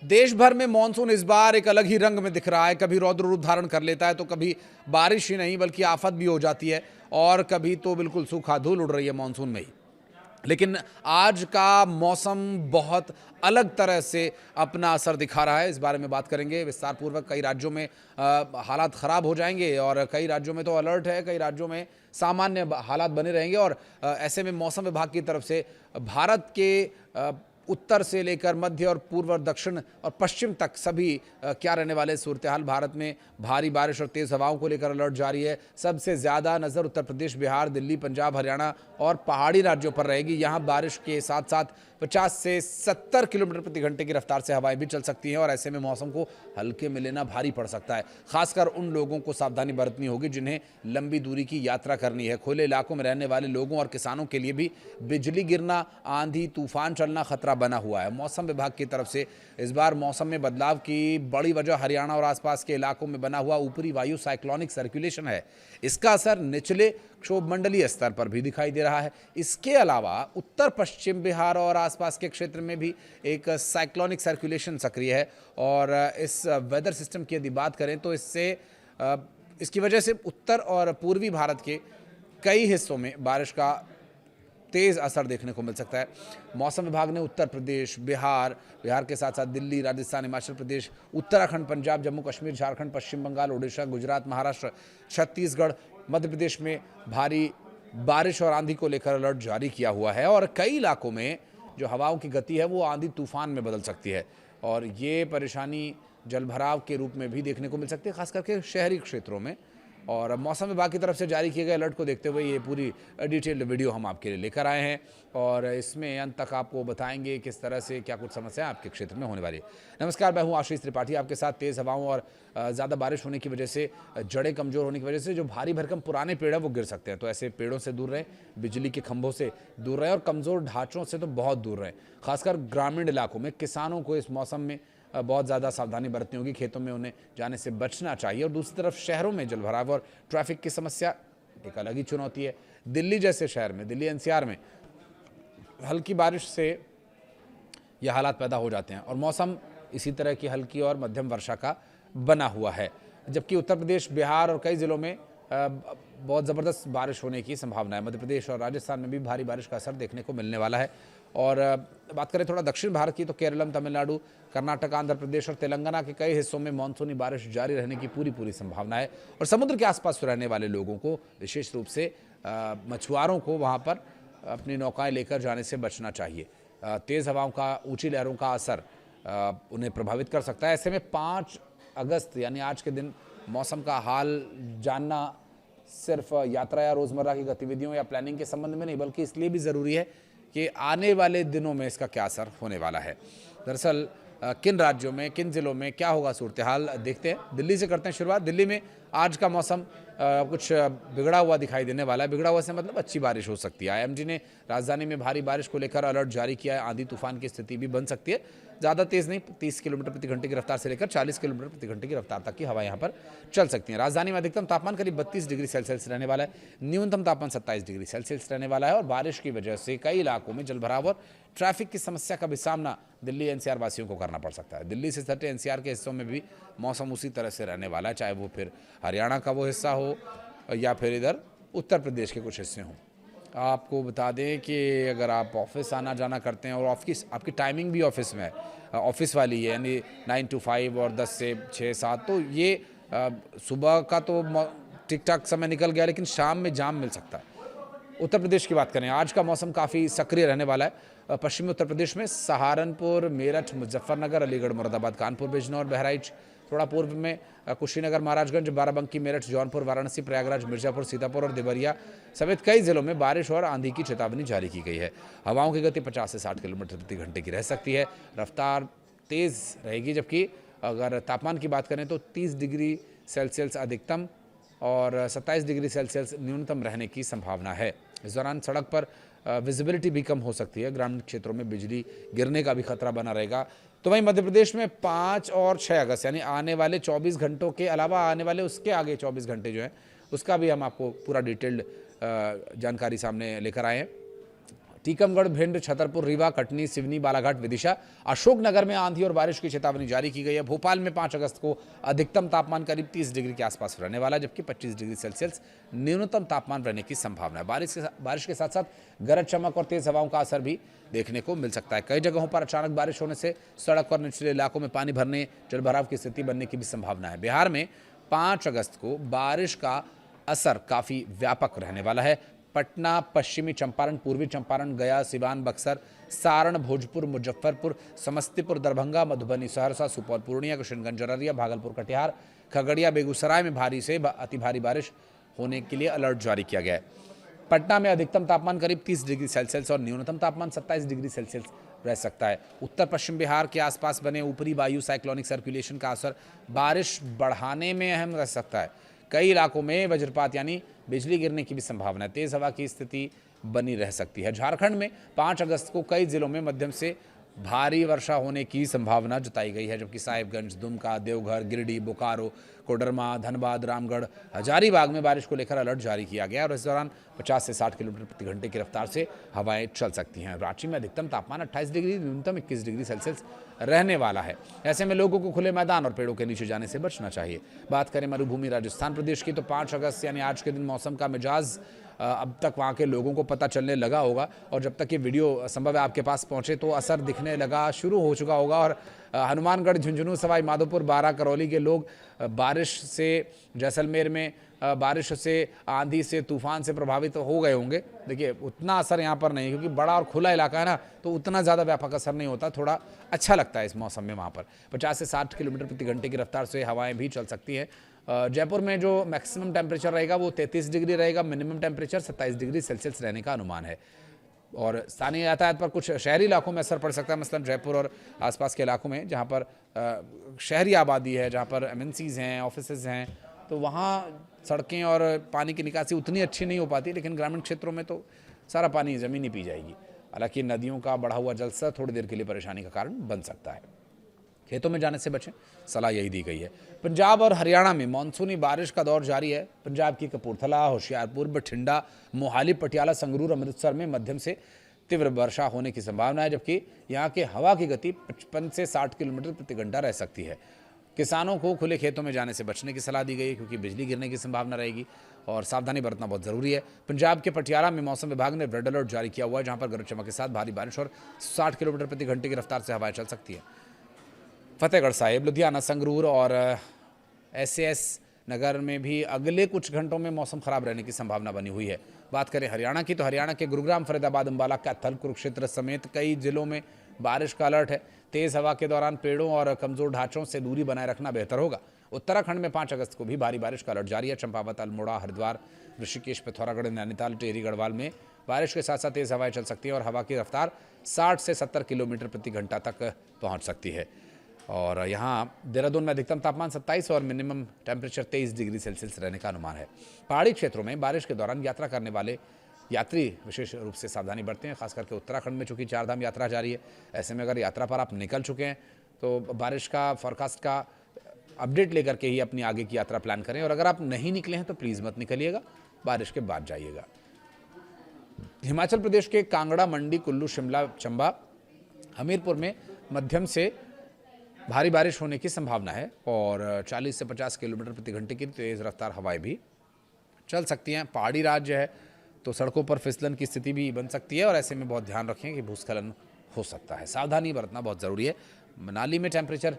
देश भर में मानसून इस बार एक अलग ही रंग में दिख रहा है। कभी रौद्र रूप धारण कर लेता है तो कभी बारिश ही नहीं बल्कि आफत भी हो जाती है और कभी तो बिल्कुल सूखा धूल उड़ रही है मानसून में ही। लेकिन आज का मौसम बहुत अलग तरह से अपना असर दिखा रहा है। इस बारे में बात करेंगे विस्तार पूर्वक। कई राज्यों में हालात ख़राब हो जाएंगे और कई राज्यों में तो अलर्ट है, कई राज्यों में सामान्य हालात बने रहेंगे। और ऐसे में मौसम विभाग की तरफ से भारत के उत्तर से लेकर मध्य और पूर्व और दक्षिण और पश्चिम तक सभी क्या रहने वाले सूरत हाल, भारत में भारी बारिश और तेज़ हवाओं को लेकर अलर्ट जारी है। सबसे ज़्यादा नज़र उत्तर प्रदेश, बिहार, दिल्ली, पंजाब, हरियाणा और पहाड़ी राज्यों पर रहेगी। यहाँ बारिश के साथ साथ 50 से 70 किलोमीटर प्रति घंटे की रफ्तार से हवाएं भी चल सकती हैं और ऐसे में मौसम को हल्के में लेना भारी पड़ सकता है। खासकर उन लोगों को सावधानी बरतनी होगी जिन्हें लंबी दूरी की यात्रा करनी है। खुले इलाकों में रहने वाले लोगों और किसानों के लिए भी बिजली गिरना, आंधी तूफान चलना खतरा बना हुआ है। मौसम विभाग की तरफ से इस बार मौसम में बदलाव की बड़ी वजह हरियाणा और आसपास के इलाकों में बना हुआ ऊपरी वायु साइक्लोनिक सर्कुलेशन है। इसका असर निचले क्षोभमंडलीय स्तर पर भी दिखाई दे रहा है। इसके अलावा उत्तर पश्चिम बिहार और आसपास के क्षेत्र में भी एक साइक्लोनिक सर्कुलेशन सक्रिय है और इस वेदर सिस्टम की यदि बात करें तो इसकी वजह से उत्तर और पूर्वी भारत के कई हिस्सों में बारिश का तेज़ असर देखने को मिल सकता है। मौसम विभाग ने उत्तर प्रदेश, बिहार के साथ साथ दिल्ली, राजस्थान, हिमाचल प्रदेश, उत्तराखंड, पंजाब, जम्मू कश्मीर, झारखंड, पश्चिम बंगाल, उड़ीसा, गुजरात, महाराष्ट्र, छत्तीसगढ़, मध्य प्रदेश में भारी बारिश और आंधी को लेकर अलर्ट जारी किया हुआ है। और कई इलाकों में जो हवाओं की गति है वो आंधी तूफान में बदल सकती है और ये परेशानी जलभराव के रूप में भी देखने को मिल सकती है, खास करके शहरी क्षेत्रों में। और मौसम विभाग की तरफ से जारी किए गए अलर्ट को देखते हुए ये पूरी डिटेल्ड वीडियो हम आपके लिए लेकर आए हैं और इसमें अंत तक आपको बताएंगे किस तरह से क्या कुछ समस्या आपके क्षेत्र में होने वाली है। नमस्कार, मैं हूं आशीष त्रिपाठी आपके साथ। तेज़ हवाओं और ज़्यादा बारिश होने की वजह से, जड़ें कमज़ोर होने की वजह से जो भारी भरकम पुराने पेड़ हैं वो गिर सकते हैं, तो ऐसे पेड़ों से दूर रहें, बिजली के खंभों से दूर रहें और कमज़ोर ढांचों से तो बहुत दूर रहें। खासकर ग्रामीण इलाकों में किसानों को इस मौसम में बहुत ज़्यादा सावधानी बरतनी होगी, खेतों में उन्हें जाने से बचना चाहिए। और दूसरी तरफ शहरों में जलभराव और ट्रैफिक की समस्या एक अलग ही चुनौती है। दिल्ली जैसे शहर में, दिल्ली एनसीआर में हल्की बारिश से यह हालात पैदा हो जाते हैं और मौसम इसी तरह की हल्की और मध्यम वर्षा का बना हुआ है। जबकि उत्तर प्रदेश, बिहार और कई ज़िलों में बहुत ज़बरदस्त बारिश होने की संभावना है। मध्य प्रदेश और राजस्थान में भी भारी बारिश का असर देखने को मिलने वाला है। और बात करें थोड़ा दक्षिण भारत की तो केरलम, तमिलनाडु, कर्नाटक, आंध्र प्रदेश और तेलंगाना के कई हिस्सों में मानसूनी बारिश जारी रहने की पूरी संभावना है। और समुद्र के आसपास रहने वाले लोगों को, विशेष रूप से मछुआरों को वहाँ पर अपनी नौकाएं लेकर जाने से बचना चाहिए। तेज़ हवाओं का, ऊंची लहरों का असर उन्हें प्रभावित कर सकता है। ऐसे में 5 अगस्त यानी आज के दिन मौसम का हाल जानना सिर्फ यात्रा या रोज़मर्रा की गतिविधियों या प्लानिंग के संबंध में नहीं बल्कि इसलिए भी ज़रूरी है कि आने वाले दिनों में इसका क्या असर होने वाला है। दरअसल किन राज्यों में, किन ज़िलों में क्या होगा सूरत हाल, देखते हैं। दिल्ली से करते हैं शुरुआत। दिल्ली में आज का मौसम कुछ बिगड़ा हुआ दिखाई देने वाला है। बिगड़ा हुआ से मतलब अच्छी बारिश हो सकती है। आईएमडी ने राजधानी में भारी बारिश को लेकर अलर्ट जारी किया है। आंधी तूफान की स्थिति भी बन सकती है। ज़्यादा तेज़ नहीं, 30 किलोमीटर प्रति घंटे की रफ्तार से लेकर 40 किलोमीटर प्रति घंटे की रफ्तार तक की हवा यहाँ पर चल सकती हैं। राजधानी में अधिकतम तापमान करीब 32 डिग्री सेल्सियस रहने वाला है। न्यूनतम तापमान 27 डिग्री सेल्सियस रहने वाला है। और बारिश की वजह से कई इलाकों में जलभराव और ट्रैफिक की समस्या का भी सामना दिल्ली एनसीआर वासियों को करना पड़ सकता है। दिल्ली से सटे एनसीआर के हिस्सों में भी मौसम उसी तरह से रहने वाला है, चाहे वो फिर हरियाणा का वो हिस्सा हो या फिर इधर उत्तर प्रदेश के कुछ हिस्से हों। आपको बता दें कि अगर आप ऑफिस आना जाना करते हैं और आपकी टाइमिंग भी ऑफिस में है, ऑफिस वाली है, यानी 9 to 5 और 10 से 6-7, तो ये सुबह का तो ठीक ठाक समय निकल गया, लेकिन शाम में जाम मिल सकता है। उत्तर प्रदेश की बात करें, आज का मौसम काफ़ी सक्रिय रहने वाला है। पश्चिमी उत्तर प्रदेश में सहारनपुर, मेरठ, मुजफ्फरनगर, अलीगढ़, मुरादाबाद, कानपुर, बिजनौर, बहराइच, थोड़ा पूर्व में कुशीनगर, महाराजगंज, बाराबंकी, मेरठ, जौनपुर, वाराणसी, प्रयागराज, मिर्जापुर, सीतापुर और देवरिया समेत कई जिलों में बारिश और आंधी की चेतावनी जारी की गई है। हवाओं की गति 50 से 60 किलोमीटर प्रति घंटे की रह सकती है। रफ्तार तेज़ रहेगी। जबकि अगर तापमान की बात करें तो 30 डिग्री सेल्सियस अधिकतम और 27 डिग्री सेल्सियस न्यूनतम रहने की संभावना है। इस दौरान सड़क पर विजिबिलिटी भी कम हो सकती है। ग्रामीण क्षेत्रों में बिजली गिरने का भी खतरा बना रहेगा। तो वहीं मध्य प्रदेश में 5 और 6 अगस्त यानी आने वाले 24 घंटों के अलावा आने वाले उसके आगे 24 घंटे जो हैं उसका भी हम आपको पूरा डिटेल्ड जानकारी सामने लेकर आए हैं। टीकमगढ़, भिंड, छतरपुर, रीवा, कटनी, सिवनी, बालाघाट, विदिशा, अशोकनगर में आंधी और बारिश की चेतावनी जारी की गई है। भोपाल में 5 अगस्त को अधिकतम तापमान करीब 30 डिग्री के आसपास रहने वाला है, जबकि 25 डिग्री सेल्सियस न्यूनतम तापमान रहने की संभावना है। बारिश के साथ साथ गरज चमक और तेज हवाओं का असर भी देखने को मिल सकता है। कई जगहों पर अचानक बारिश होने से सड़क और निचले इलाकों में पानी भरने, जलभराव की स्थिति बनने की भी संभावना है। बिहार में 5 अगस्त को बारिश का असर काफी व्यापक रहने वाला है। पटना, पश्चिमी चंपारण, पूर्वी चंपारण, गया, सिवान, बक्सर, सारण, भोजपुर, मुजफ्फरपुर, समस्तीपुर, दरभंगा, मधुबनी, सहरसा, सुपौल, पूर्णिया, किशनगंज, अररिया, भागलपुर, कटिहार, खगड़िया, बेगूसराय में भारी से अति भारी बारिश होने के लिए अलर्ट जारी किया गया है। पटना में अधिकतम तापमान करीब 30 डिग्री सेल्सियस और न्यूनतम तापमान 27 डिग्री सेल्सियस रह सकता है। उत्तर पश्चिम बिहार के आसपास बने ऊपरी वायु साइक्लोनिक सर्कुलेशन का असर बारिश बढ़ाने में अहम रह सकता है। कई इलाकों में वज्रपात यानी बिजली गिरने की भी संभावना है। तेज हवा की स्थिति बनी रह सकती है। झारखंड में 5 अगस्त को कई जिलों में मध्यम से भारी वर्षा होने की संभावना जताई गई है, जबकि साहिबगंज, दुमका, देवघर, गिरिडीह, बोकारो, कोडरमा, धनबाद, रामगढ़, हजारीबाग में बारिश को लेकर अलर्ट जारी किया गया और इस दौरान 50 से 60 किलोमीटर प्रति घंटे की रफ्तार से हवाएं चल सकती हैं। रांची में अधिकतम तापमान 28 डिग्री, न्यूनतम 21 डिग्री सेल्सियस रहने वाला है। ऐसे में लोगों को खुले मैदान और पेड़ों के नीचे जाने से बचना चाहिए। बात करें मरुभूमि राजस्थान प्रदेश की, तो 5 अगस्त यानी आज के दिन मौसम का मिजाज अब तक वहाँ के लोगों को पता चलने लगा होगा और जब तक ये वीडियो संभव है आपके पास पहुँचे तो असर दिखने लगा शुरू हो चुका होगा। और हनुमानगढ़, झुंझुनू, सवाई माधोपुर, बारां, करौली के लोग बारिश से, जैसलमेर में बारिश से, आंधी से, तूफान से प्रभावित हो गए होंगे। देखिए उतना असर यहाँ पर नहीं, क्योंकि बड़ा और खुला इलाका है ना, तो उतना ज़्यादा व्यापक असर नहीं होता। थोड़ा अच्छा लगता है इस मौसम में। वहाँ पर 50 से 60 किलोमीटर प्रति घंटे की रफ्तार से हवाएं भी चल सकती हैं। जयपुर में जो मैक्सिमम टेम्परेचर रहेगा वो 33 डिग्री रहेगा, मिनिमम टेम्परेचर 27 डिग्री सेल्सियस रहने का अनुमान है। और स्थानीय यातायात पर कुछ शहरी इलाकों में असर पड़ सकता है, मसलन जयपुर और आसपास के इलाकों में जहाँ पर शहरी आबादी है, जहाँ पर एमएनसीज हैं, ऑफिसेज हैं, तो वहाँ सड़कें और पानी की निकासी उतनी अच्छी नहीं हो पाती। लेकिन ग्रामीण क्षेत्रों में तो सारा पानी ज़मीन ही पी जाएगी। हालांकि नदियों का बढ़ा हुआ जलस्तर थोड़ी देर के लिए परेशानी का कारण बन सकता है। खेतों में जाने से बचें, सलाह यही दी गई है। पंजाब और हरियाणा में मानसूनी बारिश का दौर जारी है। पंजाब की कपूरथला, होशियारपुर, बठिंडा, मोहाली, पटियाला, संगरूर, अमृतसर में मध्यम से तीव्र वर्षा होने की संभावना है, जबकि यहाँ के हवा की गति 55 से 60 किलोमीटर प्रति घंटा रह सकती है। किसानों को खुले खेतों में जाने से बचने की सलाह दी गई है, क्योंकि बिजली गिरने की संभावना रहेगी और सावधानी बरतना बहुत ज़रूरी है। पंजाब के पटियाला में मौसम विभाग ने रेड अलर्ट जारी किया हुआ है, जहाँ पर गरज चमक के साथ भारी बारिश और 60 किलोमीटर प्रति घंटे की रफ्तार से हवाएं चल सकती है। फतेहगढ़ साहिब, लुधियाना, संगरूर और एसएएस नगर में भी अगले कुछ घंटों में मौसम खराब रहने की संभावना बनी हुई है। बात करें हरियाणा की, तो हरियाणा के गुरुग्राम, फरीदाबाद, अंबाला, कैथल, कुरुक्षेत्र समेत कई जिलों में बारिश का अलर्ट है। तेज हवा के दौरान पेड़ों और कमजोर ढांचों से दूरी बनाए रखना बेहतर होगा। उत्तराखंड में 5 अगस्त को भी भारी बारिश का अलर्ट जारी है। चंपावत, अल्मोड़ा, हरिद्वार, ऋषिकेश, पिथौरागढ़, नैनीताल, टिहरी, गढ़वाल में बारिश के साथ साथ तेज हवाएं चल सकती है और हवा की रफ्तार 60 से 70 किलोमीटर प्रति घंटा तक पहुंच सकती है। और यहाँ देहरादून में अधिकतम तापमान 27 और मिनिमम टेम्परेचर 23 डिग्री सेल्सियस रहने का अनुमान है। पहाड़ी क्षेत्रों में बारिश के दौरान यात्रा करने वाले यात्री विशेष रूप से सावधानी बरतें, खास करके उत्तराखंड में चूंकि 4 धाम यात्रा जारी है। ऐसे में अगर यात्रा पर आप निकल चुके हैं तो बारिश का फोरकास्ट का अपडेट लेकर के ही अपनी आगे की यात्रा प्लान करें, और अगर आप नहीं निकले हैं तो प्लीज़ मत निकलिएगा, बारिश के बाद जाइएगा। हिमाचल प्रदेश के कांगड़ा, मंडी, कुल्लू, शिमला, चंबा, हमीरपुर में मध्यम से भारी बारिश होने की संभावना है और 40 से 50 किलोमीटर प्रति घंटे की तेज़ रफ्तार हवाएं भी चल सकती हैं। पहाड़ी राज्य है तो सड़कों पर फिसलन की स्थिति भी बन सकती है और ऐसे में बहुत ध्यान रखें कि भूस्खलन हो सकता है। सावधानी बरतना बहुत ज़रूरी है। मनाली में टेम्परेचर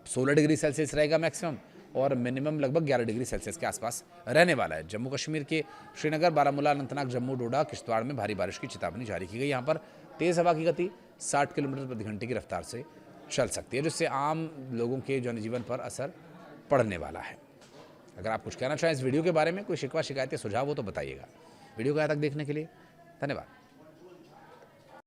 16 डिग्री सेल्सियस रहेगा मैक्सिमम और मिनिमम लगभग 11 डिग्री सेल्सियस के आसपास रहने वाला है। जम्मू कश्मीर के श्रीनगर, बारामूला, अनंतनाग, जम्मू, डोडा, किश्तवाड़ में भारी बारिश की चेतावनी जारी की गई। यहाँ पर तेज़ हवा की गति 60 किलोमीटर प्रति घंटे की रफ्तार से चल सकती है, जिससे आम लोगों के जनजीवन पर असर पड़ने वाला है। अगर आप कुछ कहना चाहें इस वीडियो के बारे में, कोई शिकवा, शिकायत या सुझाव हो तो बताइएगा। वीडियो को यहाँ तक देखने के लिए धन्यवाद।